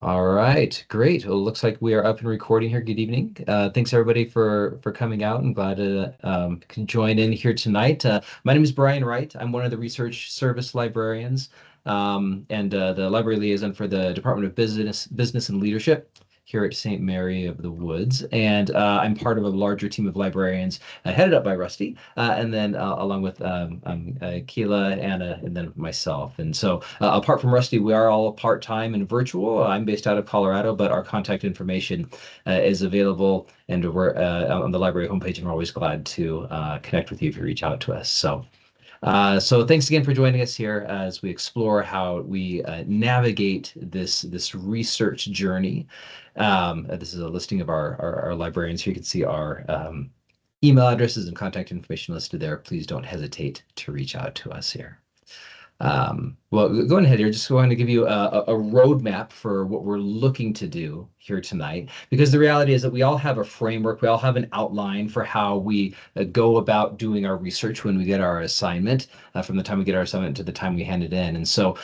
All right, great. Well, looks like we are up and recording here. Good evening. Thanks everybody for coming out. I'm glad to can join in here tonight. My name is Brian Wright. I'm one of the research service librarians and the library liaison for the Department of Business and Leadership here at St. Mary of the Woods. And I'm part of a larger team of librarians headed up by Rusty, and then along with Keela, Anna, and then myself. And so, apart from Rusty, we are all part-time and virtual. I'm based out of Colorado, but our contact information is available, and we're on the library homepage, and we're always glad to connect with you if you reach out to us. So thanks again for joining us here as we explore how we navigate this research journey. This is a listing of our librarians. Here you can see our email addresses and contact information listed there. Please don't hesitate to reach out to us here. Well, going ahead here, just going to give you a roadmap for what we're looking to do here tonight, because the reality is that we all have a framework, we all have an outline for how we go about doing our research when we get our assignment, from the time we get our assignment to the time we hand it in. And so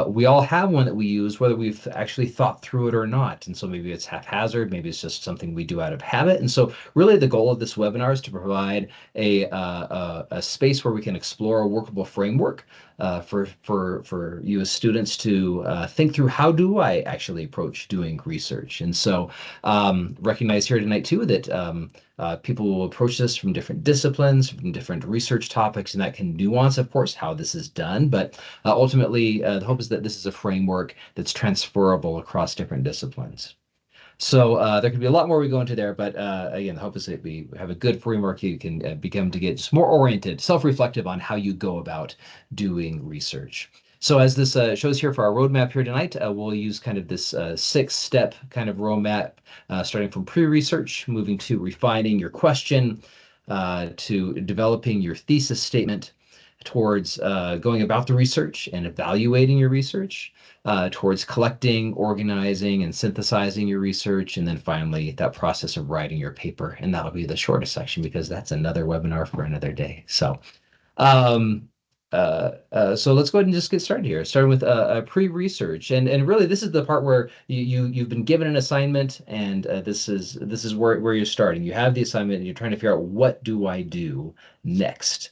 we all have one that we use, whether we've actually thought through it or not. And so maybe it's haphazard, maybe it's just something we do out of habit. And so really the goal of this webinar is to provide a space where we can explore a workable framework for you as students to think through, how do I actually approach doing research? And so recognize here tonight too that people will approach this from different disciplines, from different research topics, and that can nuance, of course, how this is done. But ultimately, the hope is that this is a framework that's transferable across different disciplines. So there could be a lot more we go into there, but again, the hope is that we have a good framework you can become to get just more oriented, self-reflective on how you go about doing research. So as this shows here for our roadmap here tonight, we'll use kind of this six-step kind of roadmap, starting from pre-research, moving to refining your question, to developing your thesis statement, towards going about the research and evaluating your research, towards collecting, organizing, and synthesizing your research, and then finally that process of writing your paper. And that'll be the shortest section because that's another webinar for another day. Um, so let's go ahead and just get started here. Starting with pre-research, and really this is the part where you've been given an assignment, and this is where you're starting. You have the assignment, and you're trying to figure out, what do I do next?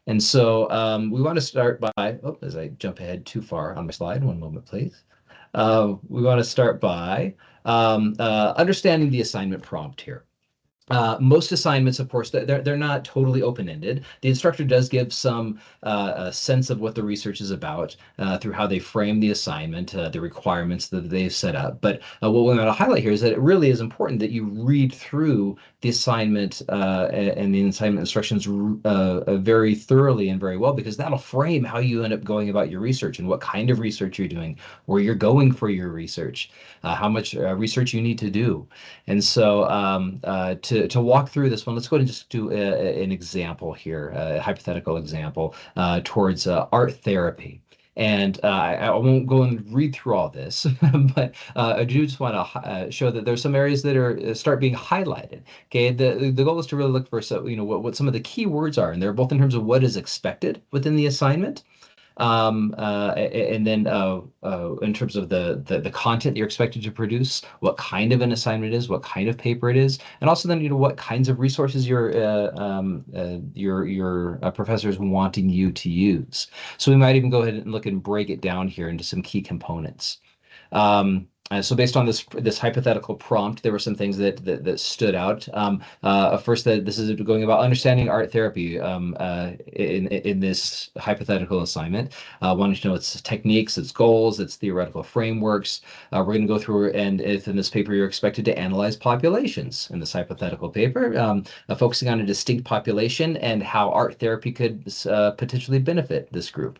And so we want to start by, oh, as I jump ahead too far on my slide, one moment, please. We want to start by understanding the assignment prompt here. Most assignments, of course, they're not totally open-ended. The instructor does give some a sense of what the research is about through how they frame the assignment, the requirements that they've set up. But what we want to highlight here is that it really is important that you read through the assignment and the assignment instructions very thoroughly and very well, because that'll frame how you end up going about your research and what kind of research you're doing, where you're going for your research, how much research you need to do. And so to walk through this one, let's go ahead and just do an example here, a hypothetical example towards art therapy. And I won't go and read through all this, but I do just want to show that there's some areas that are start being highlighted. Okay, the goal is to really look for, so what some of the key words are, and they're both in terms of what is expected within the assignment, and then in terms of the content you're expected to produce, what kind of an assignment it is, what kind of paper it is, and also then what kinds of resources your professor is wanting you to use. So we might even go ahead and look and break it down here into some key components. So based on this hypothetical prompt, there were some things that stood out. First, that this is going about understanding art therapy in this hypothetical assignment. Wanting to know its techniques, its goals, its theoretical frameworks. We're going to go through, and if in this paper you're expected to analyze populations in this hypothetical paper, focusing on a distinct population and how art therapy could potentially benefit this group.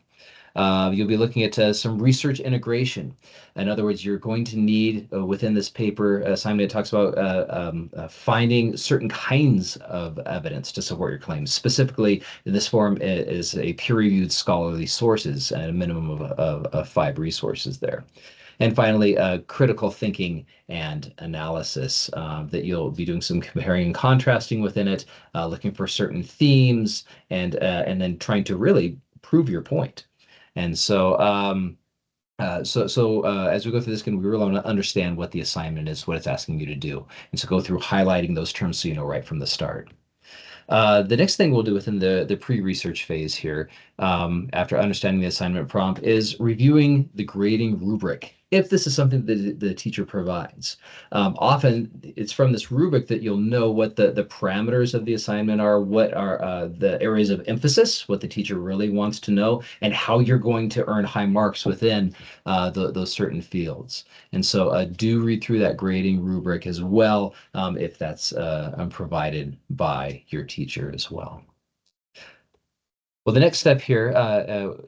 You'll be looking at some research integration. In other words, you're going to need within this paper assignment, it talks about finding certain kinds of evidence to support your claims. Specifically, in this form is a peer-reviewed scholarly sources and a minimum of 5 resources there. And finally, critical thinking and analysis that you'll be doing some comparing and contrasting within it, looking for certain themes, and then trying to really prove your point. And so As we go through this, we really want to understand what the assignment is, what it's asking you to do, and so go through highlighting those terms so you know right from the start. The next thing we'll do within the pre-research phase here, after understanding the assignment prompt, is reviewing the grading rubric, if this is something that the teacher provides. Often it's from this rubric that you'll know what the parameters of the assignment are, what are the areas of emphasis, what the teacher really wants to know, and how you're going to earn high marks within those certain fields. And so do read through that grading rubric as well, if that's provided by your teacher as well. Well, the next step here,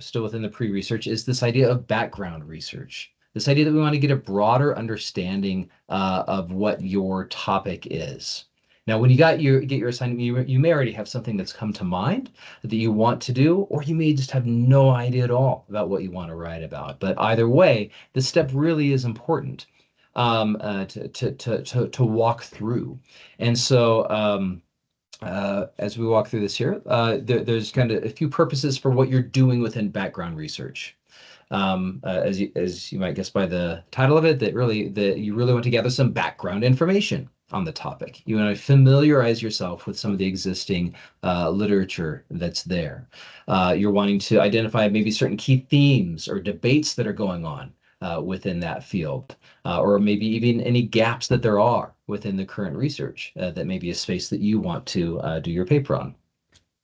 still within the pre-research, is this idea of background research. This idea that we want to get a broader understanding of what your topic is. Now, when you get your assignment, you may already have something that's come to mind that you want to do, or you may just have no idea at all about what you want to write about. But either way, this step really is important to walk through. And so as we walk through this here, there's kind of a few purposes for what you're doing within background research. As you might guess by the title of it, you really want to gather some background information on the topic. You want to familiarize yourself with some of the existing literature that's there. You're wanting to identify maybe certain key themes or debates that are going on within that field, or maybe even any gaps that there are within the current research that may be a space that you want to do your paper on.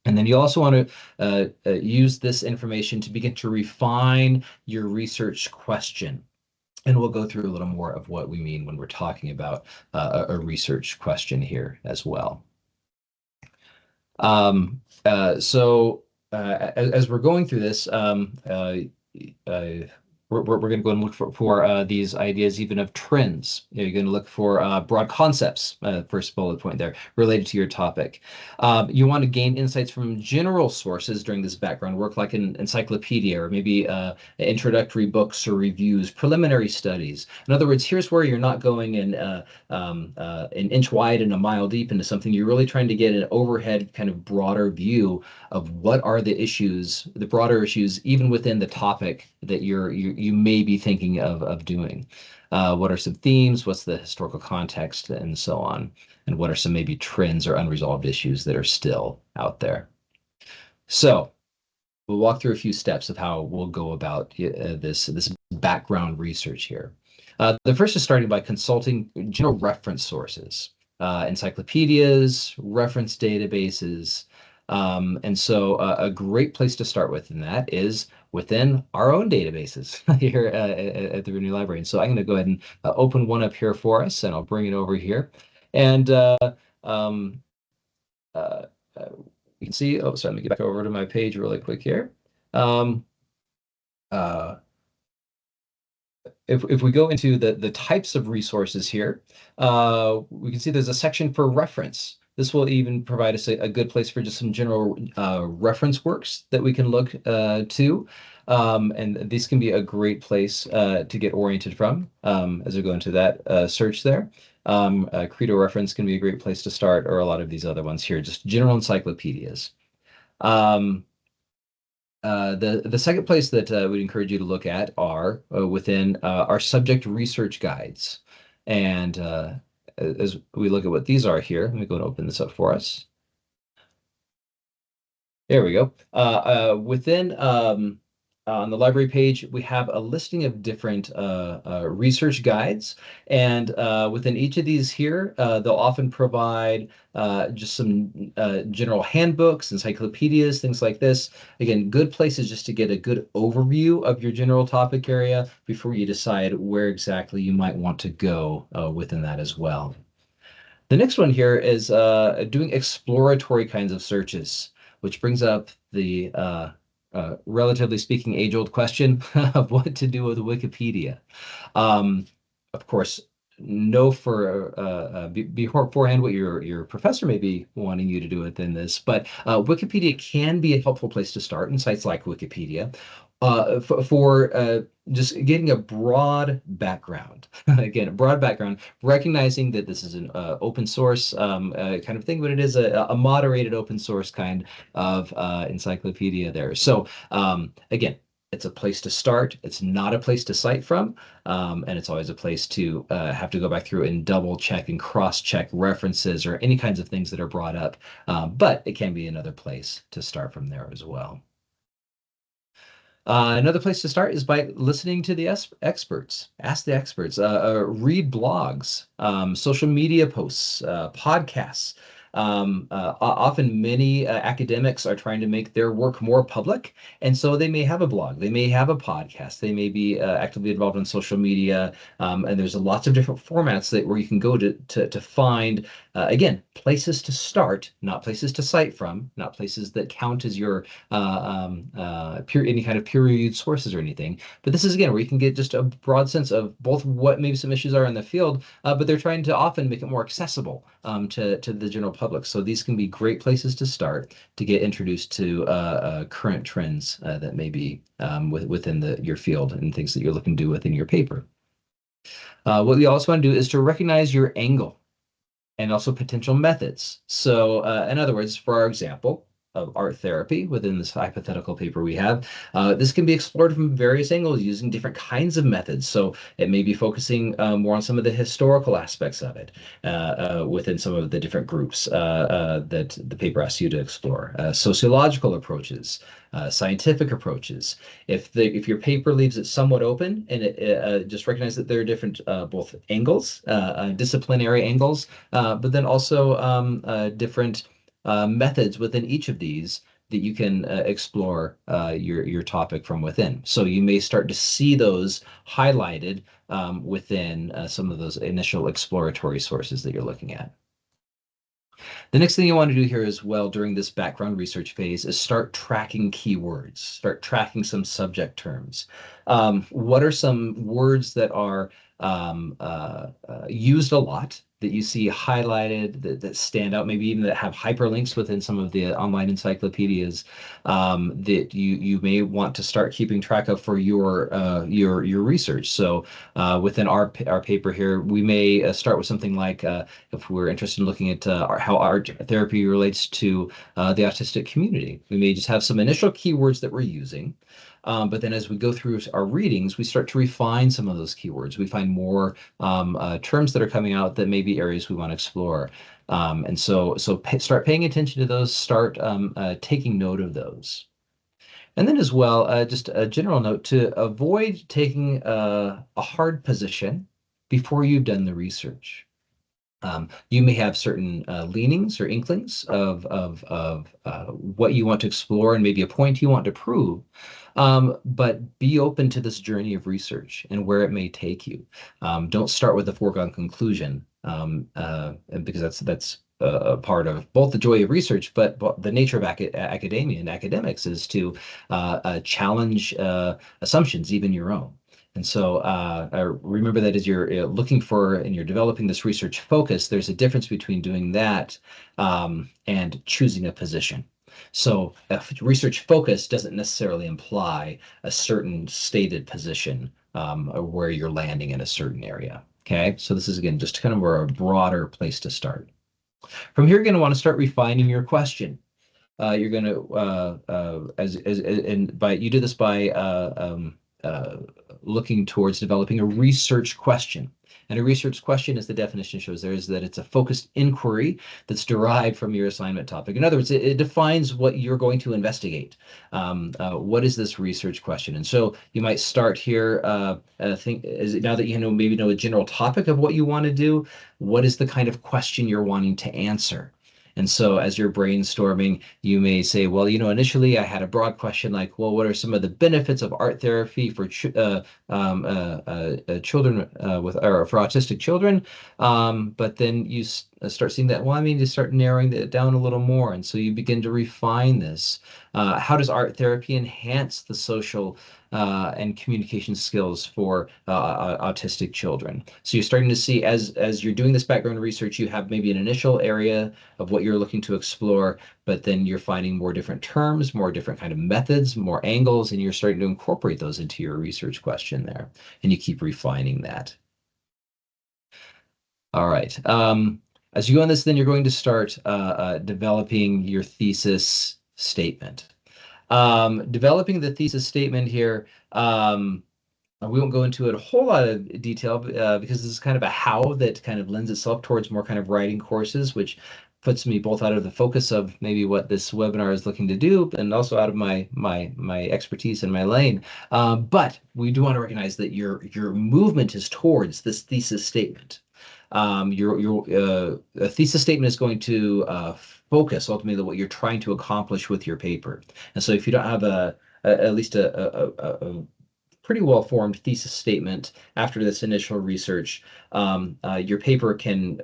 And then you also want to use this information to begin to refine your research question. And we'll go through a little more of what we mean when we're talking about a research question here as well. As we're going through this, we're going to go and look for these ideas even of trends. You're going to look for broad concepts, first bullet point there, related to your topic. You want to gain insights from general sources during this background work, like an encyclopedia or maybe introductory books or reviews, preliminary studies. In other words, here's where you're not going in an inch wide and a mile deep into something. You're really trying to get an overhead kind of broader view of what are the issues, the broader issues, even within the topic that you may be thinking of doing. What are some themes? What's the historical context, and so on? And what are some maybe trends or unresolved issues that are still out there? So we'll walk through a few steps of how we'll go about this background research here. The first is starting by consulting general reference sources, encyclopedias, reference databases. And so a great place to start with in that is within our own databases here at the Virginia Library. And so I'm going to go ahead and open one up here for us, and I'll bring it over here. And um, uh, you can see, oh, sorry, let me get back over to my page really quick here. Um, uh, if we go into the types of resources here, we can see there's a section for reference. This will even provide us a good place for just some general reference works that we can look to. And these can be a great place to get oriented from as we go into that search there. Credo reference can be a great place to start, or a lot of these other ones here, just general encyclopedias. The second place that we'd encourage you to look at are within our subject research guides. And as we look at what these are here, let me go and open this up for us. There we go. Within on the library page, we have a listing of different research guides. And within each of these here, they'll often provide just some general handbooks, encyclopedias, things like this. Again, good places just to get a good overview of your general topic area before you decide where exactly you might want to go within that as well. The next one here is doing exploratory kinds of searches, which brings up the relatively speaking age-old question of what to do with Wikipedia. Of course, know beforehand what your professor may be wanting you to do within this, but Wikipedia can be a helpful place to start, and sites like Wikipedia for just getting a broad background. Again, a broad background, recognizing that this is an open source kind of thing, but it is a moderated open source kind of encyclopedia there. So again, It's a place to start. It's not a place to cite from. And it's always a place to have to go back through and double check and cross check references or any kinds of things that are brought up. But it can be another place to start from there as well. Another place to start is by listening to the experts. Ask the experts. Read blogs, social media posts, podcasts. Often, many academics are trying to make their work more public, and so they may have a blog, they may have a podcast, they may be actively involved in social media, and there's lots of different formats that where you can go to find again places to start, not places to cite from, not places that count as your any kind of peer-reviewed sources or anything. But this is again where you can get just a broad sense of both what maybe some issues are in the field, but they're trying to often make it more accessible to the general public. So these can be great places to start to get introduced to current trends that may be within your field and things that you're looking to do within your paper. What you also want to do is to recognize your angle and also potential methods. So, in other words, for our example of art therapy within this hypothetical paper we have, this can be explored from various angles using different kinds of methods. So it may be focusing more on some of the historical aspects of it within some of the different groups that the paper asks you to explore. Sociological approaches, scientific approaches. If your paper leaves it somewhat open and it just recognize that there are different both angles, disciplinary angles, but then also different methods within each of these that you can explore your topic from within. So you may start to see those highlighted within some of those initial exploratory sources that you're looking at. The next thing you want to do here as well during this background research phase is start tracking keywords, start tracking some subject terms. What are some words that are used a lot that you see highlighted that stand out, maybe even that have hyperlinks within some of the online encyclopedias that you may want to start keeping track of for your research. So within our paper here, we may start with something like if we're interested in looking at how art therapy relates to the autistic community. We may just have some initial keywords that we're using. But then as we go through our readings, we start to refine some of those keywords. We find more terms that are coming out that may be areas we want to explore. And so start paying attention to those, start taking note of those. And then as well, just a general note to avoid taking a hard position before you've done the research. You may have certain leanings or inklings of what you want to explore and maybe a point you want to prove, but be open to this journey of research and where it may take you. Don't start with a foregone conclusion because that's a part of both the joy of research, but the nature of academia and academics is to challenge assumptions, even your own. And so remember that as you're looking for and you're developing this research focus, there's a difference between doing that and choosing a position. So research focus doesn't necessarily imply a certain stated position or where you're landing in a certain area. Okay, so this is again just kind of a broader place to start. From here, you're going to want to start refining your question. You're going to and by you do this by looking towards developing a research question. And a research question, as the definition shows there, is that it's a focused inquiry that's derived from your assignment topic. In other words, it defines what you're going to investigate. What is this research question? And so you might start here, now that you maybe know a general topic of what you want to do, what is the kind of question you're wanting to answer? And so as you're brainstorming, you may say, well, initially I had a broad question like, well, what are some of the benefits of art therapy for children or for autistic children? But then you start seeing that, well, I mean, you start narrowing it down a little more. And so you begin to refine this. How does art therapy enhance the social and communication skills for autistic children? So you're starting to see as you're doing this background research, you have maybe an initial area of what you're looking to explore, but then you're finding more different terms, more different kind of methods, more angles, and you're starting to incorporate those into your research question there, and you keep refining that. All right. As you go on this, then you're going to start developing your thesis statement. Developing the thesis statement here. We won't go into it a whole lot of detail because this is kind of a how that kind of lends itself towards more kind of writing courses, which puts me both out of the focus of maybe what this webinar is looking to do, and also out of my expertise in my lane. But we do want to recognize that your movement is towards this thesis statement. Your a thesis statement is going to focus ultimately what you're trying to accomplish with your paper. And so if you don't have at least a pretty well formed thesis statement after this initial research, your paper can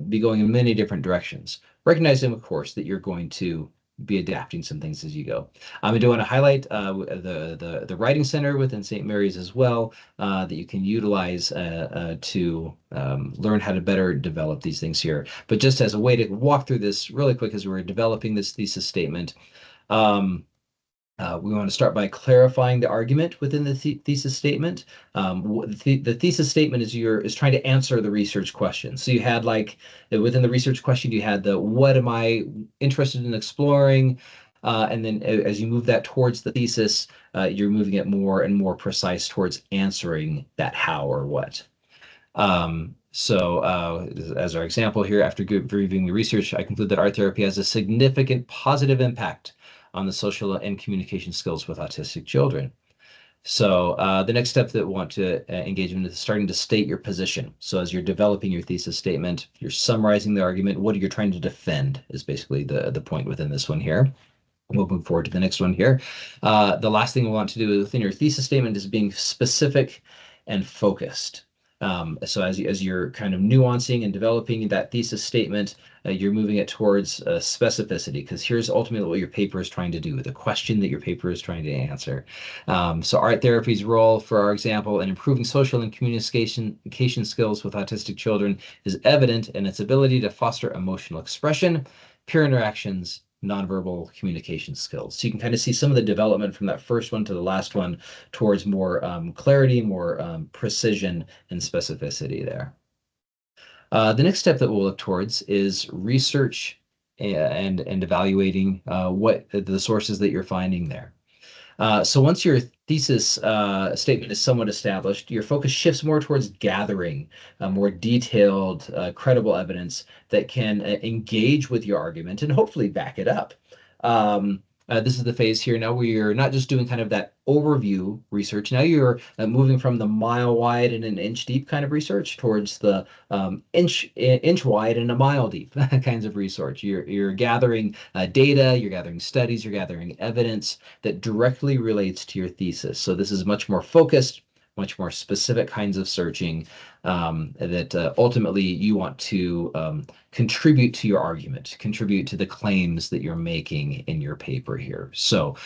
be going in many different directions. Recognizing, of course, that you're going to be adapting some things as you go. I do want to highlight the Writing Center within St. Mary's as well that you can utilize to learn how to better develop these things here. But just as a way to walk through this really quick as we're developing this thesis statement, we want to start by clarifying the argument within the thesis statement. The thesis statement is trying to answer the research question. So you had like within the research question, you had the what am I interested in exploring? And then as you move that towards the thesis, you're moving it more and more precise towards answering that how or what. As our example here, after reviewing the research, I conclude that art therapy has a significant positive impact on the social and communication skills with autistic children. So the next step that we want to engage in is starting to state your position. So as you're developing your thesis statement, you're summarizing the argument, what you're trying to defend is basically the point within this one here. We'll move forward to the next one here. The last thing we want to do within your thesis statement is being specific and focused. So as you're kind of nuancing and developing that thesis statement, you're moving it towards specificity, because here's ultimately what your paper is trying to do, the question that your paper is trying to answer. So art therapy's role, for our example, in improving social and communication skills with autistic children is evident in its ability to foster emotional expression, peer interactions, nonverbal communication skills. So you can kind of see some of the development from that first one to the last one towards more clarity, more precision and specificity there. The next step that we'll look towards is research and evaluating what the sources that you're finding there. So once your thesis statement is somewhat established, your focus shifts more towards gathering more detailed, credible evidence that can engage with your argument and hopefully back it up. This is the phase here now where you're not just doing kind of that overview research. Now you're moving from the mile wide and an inch deep kind of research towards the inch wide and a mile deep kinds of research. You're gathering data, you're gathering studies, you're gathering evidence that directly relates to your thesis. So this is much more focused, much more specific kinds of searching that ultimately you want to contribute to your argument, contribute to the claims that you're making in your paper here. So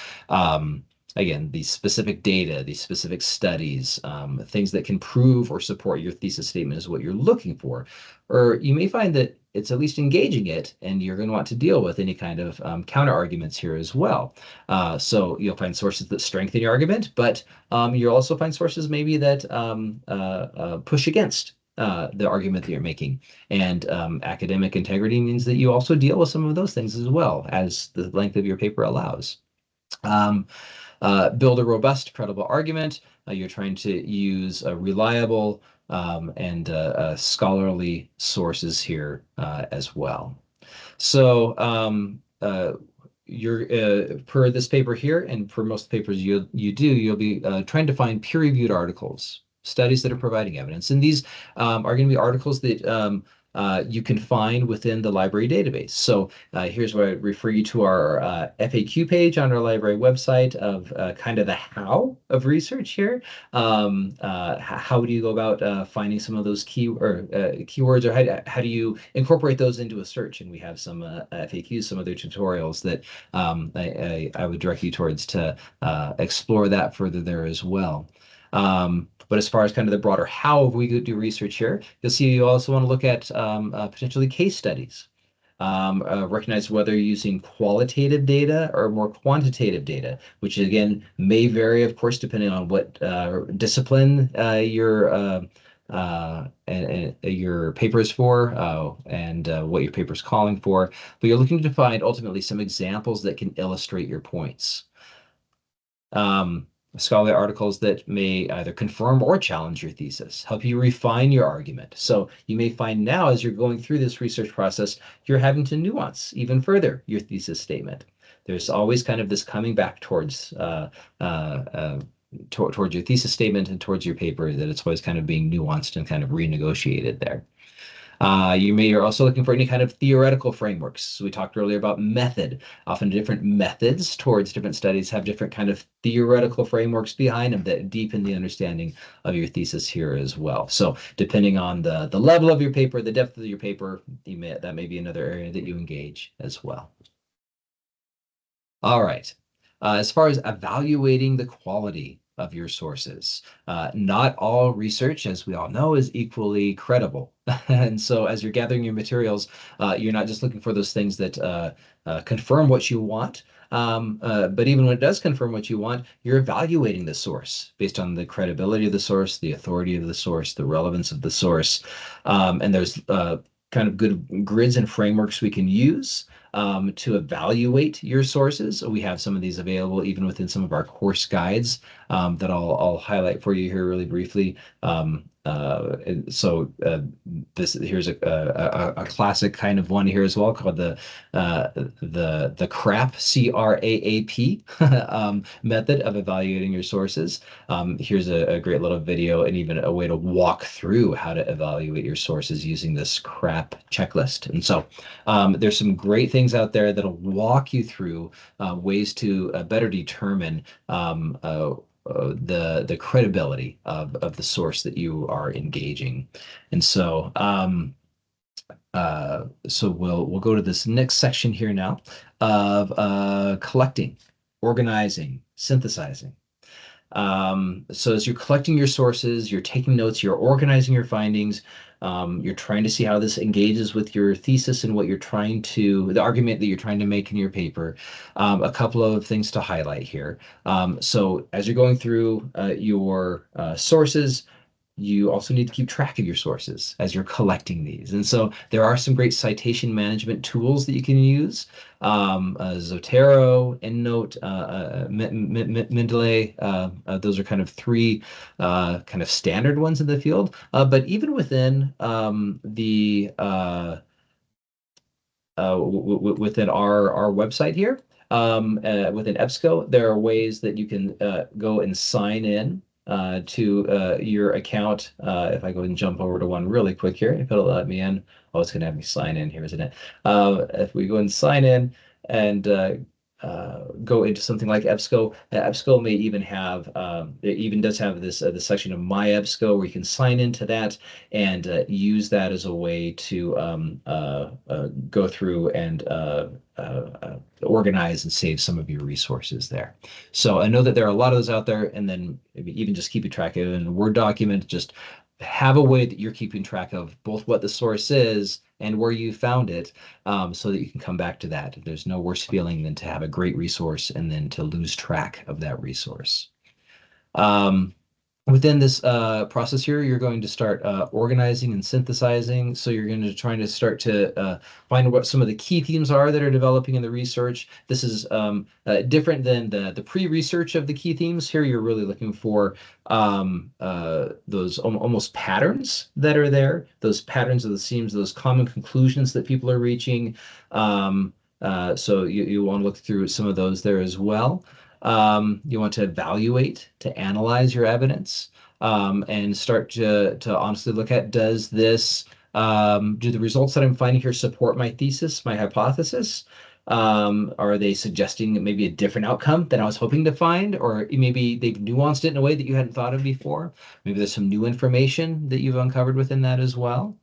again, these specific data, these specific studies, things that can prove or support your thesis statement is what you're looking for. Or you may find that it's at least engaging it, and you're going to want to deal with any kind of counter arguments here as well. So you'll find sources that strengthen your argument, but you'll also find sources maybe that push against the argument that you're making. And academic integrity means that you also deal with some of those things as well as the length of your paper allows. Build a robust, credible argument. You're trying to use reliable and scholarly sources here as well. So you're per this paper here, and for most papers you'll be trying to find peer-reviewed articles, studies that are providing evidence, and these are going to be articles that you can find within the library database. So here's where I refer you to our FAQ page on our library website of kind of the how of research here. How do you go about finding some of those keywords, or how do you incorporate those into a search? And we have some FAQs, some other tutorials that I would direct you towards to explore that further there as well. But as far as kind of the broader how we do research here, you'll see you also want to look at potentially case studies. Recognize whether you're using qualitative data or more quantitative data, which again may vary, of course, depending on what discipline your paper is for and what your paper is calling for. But you're looking to find ultimately some examples that can illustrate your points. Um, Scholarly articles that may either confirm or challenge your thesis, help you refine your argument. So you may find now, as you're going through this research process, you're having to nuance even further your thesis statement. There's always kind of this coming back uh, uh, towards your thesis statement and towards your paper, that it's always kind of being nuanced and kind of renegotiated there. You may are also looking for any kind of theoretical frameworks. So we talked earlier about method. Often different methods towards different studies have different kind of theoretical frameworks behind them that deepen the understanding of your thesis here as well. So depending on the level of your paper, the depth of your paper, that may be another area that you engage as well. All right. As far as evaluating the quality of your sources, not all research, as we all know, is equally credible. And so, as you're gathering your materials, you're not just looking for those things that confirm what you want. But even when it does confirm what you want, you're evaluating the source based on the credibility of the source, the authority of the source, the relevance of the source. And there's kind of good grids and frameworks we can use to evaluate your sources. We have some of these available even within some of our course guides that I'll highlight for you here really briefly. So this here's a classic kind of one here as well, called the CRAP CRAAP method of evaluating your sources. Here's a great little video and even a way to walk through how to evaluate your sources using this CRAP checklist. And so there's some great things out there that'll walk you through ways to better determine the credibility of the source that you are engaging. And so we'll go to this next section here now of collecting, organizing, synthesizing. So as you're collecting your sources, you're taking notes, you're organizing your findings, you're trying to see how this engages with your thesis and what you're the argument that you're trying to make in your paper. A couple of things to highlight here. So as you're going through your sources, you also need to keep track of your sources as you're collecting these. And so there are some great citation management tools that you can use. Zotero, EndNote, Mendeley, those are kind of three kind of standard ones in the field. But even within within our website here, within EBSCO, there are ways that you can go and sign in to your account. If I go and jump over to one really quick here, if it'll let me in. Oh, it's going to have me sign in here, isn't it? If we go and sign in and go into something like EBSCO, EBSCO may even have, it even does have this section of My EBSCO where you can sign into that and use that as a way to go through and organize and save some of your resources there. So I know that there are a lot of those out there, and then maybe even just keeping track of it in a Word document. Just have a way that you're keeping track of both what the source is and where you found it, so that you can come back to that. There's no worse feeling than to have a great resource and then to lose track of that resource. Um, Within this process here, you're going to start organizing and synthesizing. So you're going to try to start to find what some of the key themes are that are developing in the research. This is different than the pre-research of the key themes. Here, you're really looking for those almost patterns that are there, those patterns of the themes, those common conclusions that people are reaching. So you want to look through some of those there as well. You want to evaluate, to analyze your evidence, and start to honestly look at, does this, do the results that I'm finding here support my thesis, my hypothesis? Are they suggesting maybe a different outcome than I was hoping to find? Or maybe they've nuanced it in a way that you hadn't thought of before. Maybe there's some new information that you've uncovered within that as well.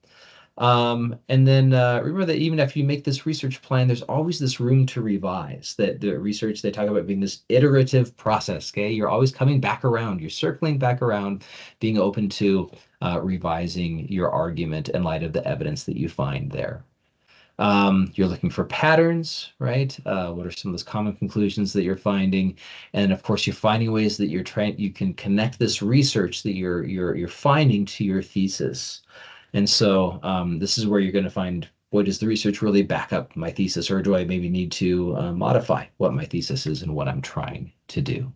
And then remember that even if you make this research plan, there's always this room to revise. That the research, they talk about being this iterative process, okay? You're always coming back around, you're circling back around, being open to revising your argument in light of the evidence that you find there. You're looking for patterns, right? What are some of those common conclusions that you're finding? And of course, you're finding ways that you can connect this research that you're finding to your thesis. And so this is where you're going to find, what does the research really back up my thesis, or do I maybe need to modify what my thesis is and what I'm trying to do?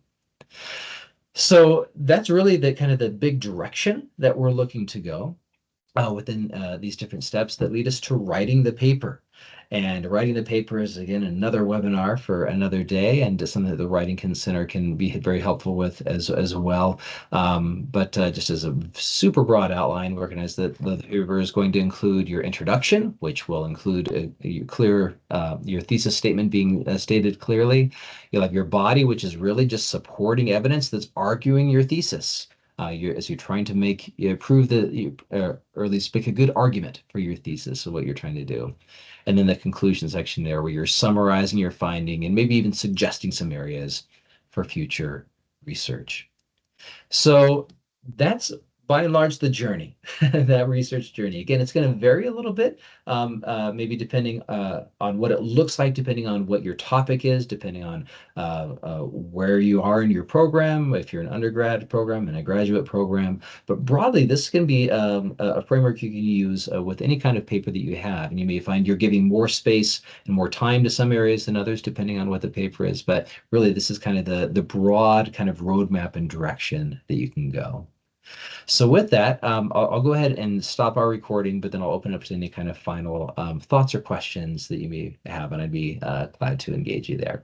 So that's really the kind of the big direction that we're looking to go within these different steps that lead us to writing the paper. And writing the paper is, again, another webinar for another day, and something that the Writing Center can be very helpful with as well. But just as a super broad outline, we recognize that the paper is going to include your introduction, which will include your thesis statement being stated clearly. You'll have your body, which is really just supporting evidence that's arguing your thesis as you're trying to prove or at least make a good argument for your thesis of what you're trying to do. And then the conclusion section there, where you're summarizing your finding and maybe even suggesting some areas for future research. So that's by and large the journey, that research journey. Again, it's going to vary a little bit, maybe depending on what it looks like, depending on what your topic is, depending on where you are in your program, if you're an undergrad program and a graduate program. But broadly, this can be a framework you can use with any kind of paper that you have. And you may find you're giving more space and more time to some areas than others, depending on what the paper is. But really, this is kind of the broad kind of roadmap and direction that you can go. So with that, I'll go ahead and stop our recording, but then I'll open up to any kind of final thoughts or questions that you may have, and I'd be glad to engage you there.